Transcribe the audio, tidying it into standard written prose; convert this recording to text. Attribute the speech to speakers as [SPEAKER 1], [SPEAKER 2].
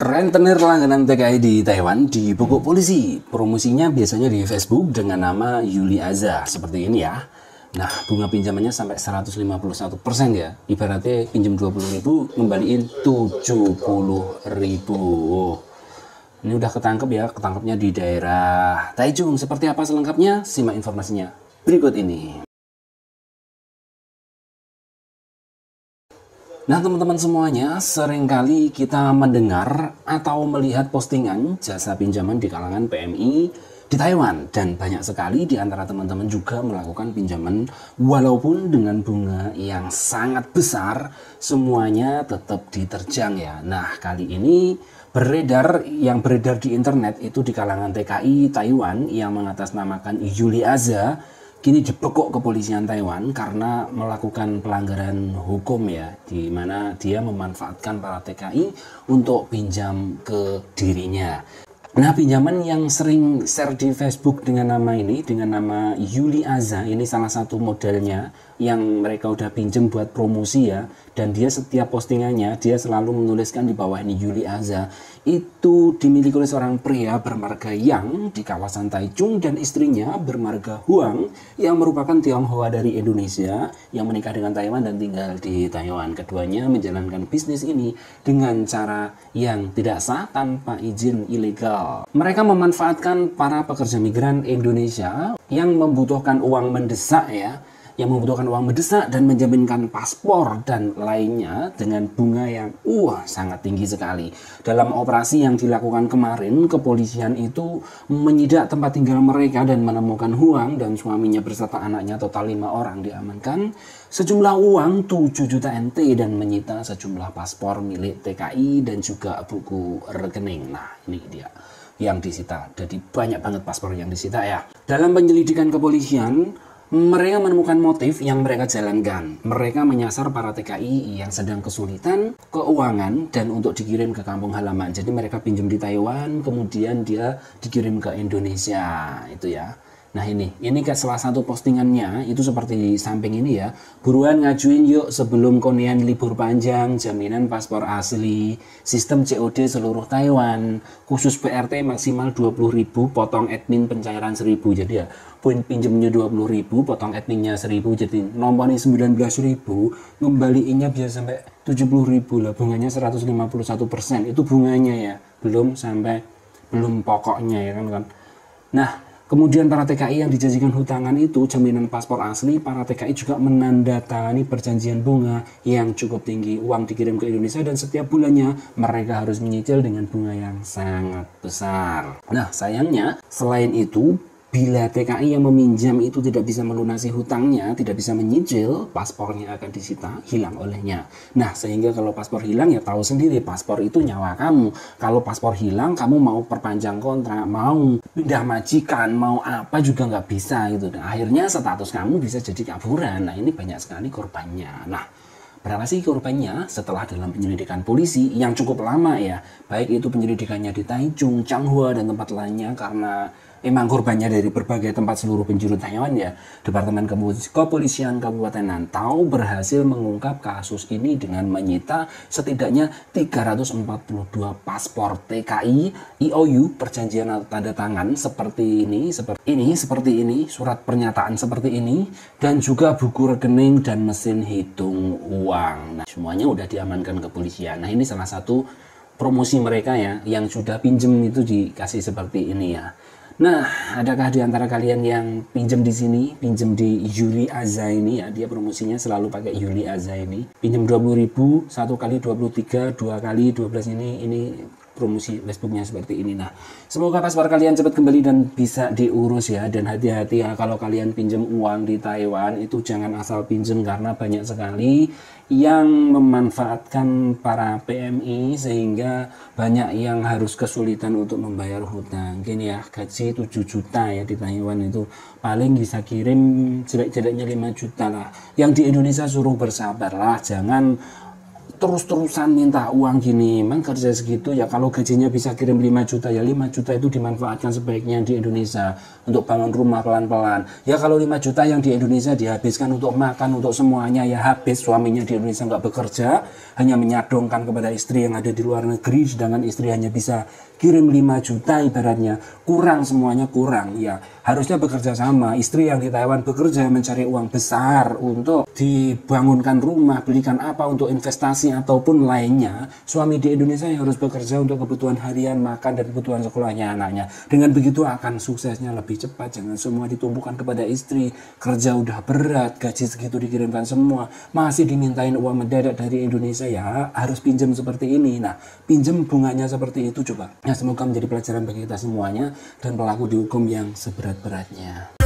[SPEAKER 1] Rentenir langganan TKI di Taiwan dibekuk polisi. Promosinya biasanya di Facebook dengan nama Yuli Aza. Seperti ini ya. Nah, bunga pinjamannya sampai 151% ya. Ibaratnya pinjam 20.000, ngembaliin 70.000. Ini udah ketangkep ya, ketangkepnya di daerah Taichung. Seperti apa selengkapnya? Simak informasinya berikut ini. Nah teman-teman semuanya, seringkali kita mendengar atau melihat postingan jasa pinjaman di kalangan PMI di Taiwan. Dan banyak sekali di antara teman-teman juga melakukan pinjaman walaupun dengan bunga yang sangat besar, semuanya tetap diterjang ya. Nah kali ini yang beredar di internet itu di kalangan TKI Taiwan yang mengatasnamakan Yuli Aza kini dibekuk kepolisian Taiwan karena melakukan pelanggaran hukum ya, di mana dia memanfaatkan para TKI untuk pinjam ke dirinya. Nah, pinjaman yang sering share di Facebook dengan nama ini, dengan nama Yuli Aza, ini salah satu modelnya yang mereka udah pinjam buat promosi ya. Dan dia setiap postingannya, dia selalu menuliskan di bawah ini Yuli Aza. Itu dimiliki oleh seorang pria bermarga Yang di kawasan Taichung dan istrinya bermarga Huang yang merupakan Tionghoa dari Indonesia yang menikah dengan Taiwan dan tinggal di Taiwan. Keduanya menjalankan bisnis ini dengan cara yang tidak sah tanpa izin ilegal. Mereka memanfaatkan para pekerja migran Indonesia yang membutuhkan uang mendesak ya, dan menjaminkan paspor dan lainnya dengan bunga yang sangat tinggi sekali. Dalam operasi yang dilakukan kemarin, kepolisian itu menyidak tempat tinggal mereka dan menemukan Huang dan suaminya beserta anaknya, total 5 orang diamankan, sejumlah uang 7 juta NT dan menyita sejumlah paspor milik TKI dan juga buku rekening. Nah ini dia yang disita. Jadi banyak banget paspor yang disita ya. Dalam penyelidikan kepolisian, mereka menemukan motif yang mereka jalankan. Mereka menyasar para TKI yang sedang kesulitan keuangan dan untuk dikirim ke kampung halaman. Jadi mereka pinjam di Taiwan, kemudian dia dikirim ke Indonesia, itu ya. Nah ini ke salah satu postingannya itu seperti di samping ini ya. Buruan ngajuin yuk sebelum konian libur panjang, jaminan paspor asli, sistem COD seluruh Taiwan, khusus PRT maksimal 20.000, potong admin pencairan 1.000. Jadi ya pinjemnya 20.000, potong adminnya 1.000, jadi nomornya 19.000, ngembaliinnya bisa sampai 70.000 lah, bunganya 151%. Itu bunganya ya, belum pokoknya ya kan. Nah, kemudian para TKI yang dijanjikan hutangan itu jaminan paspor asli, para TKI juga menandatangani perjanjian bunga yang cukup tinggi. Uang dikirim ke Indonesia dan setiap bulannya mereka harus menyicil dengan bunga yang sangat besar. Nah sayangnya selain itu, bila TKI yang meminjam itu tidak bisa melunasi hutangnya, tidak bisa menyicil, paspornya akan disita, hilang olehnya. Nah, sehingga kalau paspor hilang ya tahu sendiri, paspor itu nyawa kamu. Kalau paspor hilang, kamu mau perpanjang kontrak, mau pindah majikan, mau apa juga nggak bisa gitu. Dan akhirnya status kamu bisa jadi kaburan. Nah, ini banyak sekali korbannya. Nah, berapa sih korbannya? Setelah dalam penyelidikan polisi yang cukup lama ya, baik itu penyelidikannya di Taichung, Changhua, dan tempat lainnya, karena emang korbannya dari berbagai tempat seluruh penjuru Taiwan ya. Departemen Kepolisian Kabupaten Nantau berhasil mengungkap kasus ini dengan menyita setidaknya 342 paspor TKI, IOU, perjanjian atau tanda tangan seperti ini, surat pernyataan seperti ini, dan juga buku rekening dan mesin hitung uang. Nah, semuanya udah diamankan kepolisian. Nah, ini salah satu promosi mereka ya, yang sudah pinjem itu dikasih seperti ini ya. Nah, adakah di antara kalian yang pinjam di sini, pinjam di Yuli Aza ini ya, dia promosinya selalu pakai Yuli Aza ini. Pinjam 20.000, 1 kali 23, 2 kali 12 ini promosi Facebooknya seperti ini. Nah, semoga paspor kalian cepat kembali dan bisa diurus ya. Dan hati-hati ya kalau kalian pinjam uang di Taiwan itu jangan asal pinjam, karena banyak sekali yang memanfaatkan para PMI sehingga banyak yang harus kesulitan untuk membayar hutang. Gini ya, gaji 7 juta ya di Taiwan itu paling bisa kirim jelek-jeleknya 5 juta lah. Yang di Indonesia suruh bersabar lah, jangan terus-terusan minta uang gini, emang kerja segitu ya kalau gajinya bisa kirim 5 juta ya 5 juta itu dimanfaatkan sebaiknya di Indonesia untuk bangun rumah pelan-pelan. Ya kalau 5 juta yang di Indonesia dihabiskan untuk makan untuk semuanya ya habis. Suaminya di Indonesia nggak bekerja, hanya menyadongkan kepada istri yang ada di luar negeri, sedangkan istri hanya bisa kirim 5 juta ibaratnya, kurang semuanya kurang. Ya harusnya bekerja sama, istri yang di Taiwan bekerja mencari uang besar untuk dibangunkan rumah, belikan apa untuk investasi ataupun lainnya. Suami di Indonesia yang harus bekerja untuk kebutuhan harian, makan dan kebutuhan sekolahnya anaknya. Dengan begitu akan suksesnya lebih cepat. Jangan semua ditumpukan kepada istri, kerja udah berat, gaji segitu dikirimkan semua, masih dimintain uang mendadak dari Indonesia, ya harus pinjam seperti ini. Nah, pinjam bunganya seperti itu coba. Ya semoga menjadi pelajaran bagi kita semuanya dan pelaku dihukum yang seberat-beratnya.